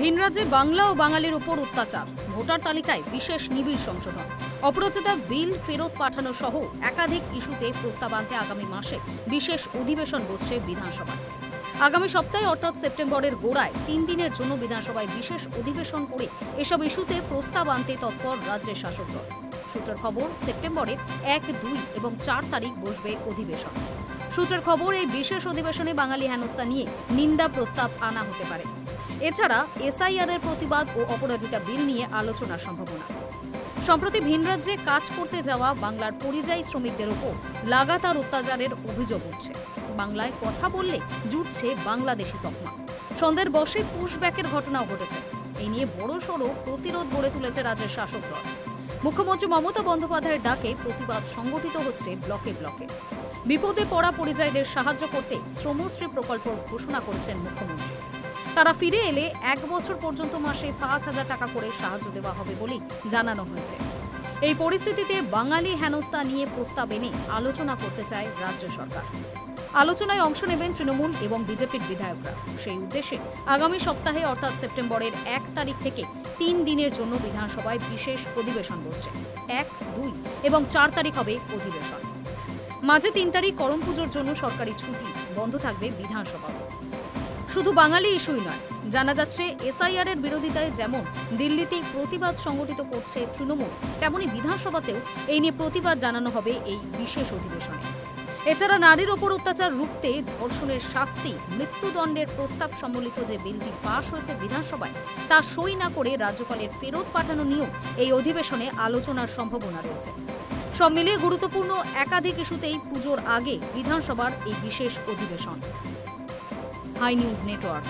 ভিনরাজ্যে বাংলা ও বাঙালির উপর অত্যাচার, ভোটার তালিকায় বিশেষ নিবিড় সংশোধন, অপরাজিতা বিল ফেরত পাঠানো সহ একাধিক ইস্যুতে প্রস্তাব আনতে আগামী মাসে বিশেষ অধিবেশন বসছে বিধানসভায়। আগামী সপ্তাহে অর্থাৎ সেপ্টেম্বরের গোড়ায় 3 দিনের জন্য বিধানসভায় বিশেষ অধিবেশন করে এসব ইস্যুতে প্রস্তাব আনতে তৎপর রাজ্যের শাসক দল। সূত্রের খবর, সেপ্টেম্বরের 1, 2 এবং 4 তারিখ বসবে অধিবেশন। সূত্রের খবর, এই বিশেষ অধিবেশনে বাঙালি হেনস্থা নিয়ে নিন্দা প্রস্তাব আনা হতে পারে। এছাড়া এসআইআর এর প্রতিবাদ ও অপরাজিতা বিল নিয়ে আলোচনার সম্ভাবনা। সম্প্রতি ভিনরাজ্যে কাজ করতে যাওয়া বাংলার পরিযায়ী শ্রমিকদের ওপর লাগাতার অত্যাচারের অভিযোগ উঠছে। বাংলায় কথা বললে জুটছে বাংলাদেশি তকমা। সন্দেহের বশে পুশব্যাকের ঘটনাও ঘটেছে। এই নিয়ে বড়সড় প্রতিরোধ গড়ে তুলেছে রাজ্যের শাসক দল। মুখ্যমন্ত্রী মমতা বন্দ্যোপাধ্যায়ের ডাকে প্রতিবাদ সংগঠিত হচ্ছে ব্লকে ব্লকে। বিপদে পড়া পরিযায়ীদের সাহায্য করতে শ্রমশ্রী প্রকল্প ঘোষণা করেছেন মুখ্যমন্ত্রী। তারা ফিরে এলে 1 বছর পর্যন্ত মাসে 5,000 টাকা করে সাহায্য দেওয়া হবে বলেই জানানো হয়েছে। এই পরিস্থিতিতে বাঙালি হেনস্থা নিয়ে প্রস্তাব এনে আলোচনা করতে চায় রাজ্য সরকার। আলোচনায় অংশ নেবেন তৃণমূল এবং বিজেপির বিধায়করা। সেই উদ্দেশ্যে আগামী সপ্তাহে অর্থাৎ সেপ্টেম্বরের 1 তারিখ থেকে 3 দিনের জন্য বিধানসভায় বিশেষ অধিবেশন বসছে। 1, 2 এবং 4 তারিখ হবে অধিবেশন। মাঝে 3 তারিখ করম পুজোর জন্য সরকারি ছুটি, বন্ধ থাকবে বিধানসভা। শুধু বাঙালি ইস্যুই নয়, জানা যাচ্ছে এসআইআর এর বিরোধিতায় যেমন দিল্লিতেই প্রতিবাদ সংগঠিত করছে তৃণমূল, তেমনই বিধানসভাতেও এই নিয়ে প্রতিবাদ জানানো হবে এই বিশেষ অধিবেশনে। এছাড়া নারীর ওপর অত্যাচার রুখতে ধর্ষণের শাস্তি, মৃত্যুদণ্ডের প্রস্তাব সম্বলিত যে বিলটি পাশ হয়েছে বিধানসভায়, তা সই না করে রাজ্যপালের ফেরত পাঠানো নিয়েও এই অধিবেশনে আলোচনার সম্ভাবনা রয়েছে। সব মিলিয়ে গুরুত্বপূর্ণ একাধিক ইস্যুতেই পুজোর আগে বিধানসভার এই বিশেষ অধিবেশন। Hi News network.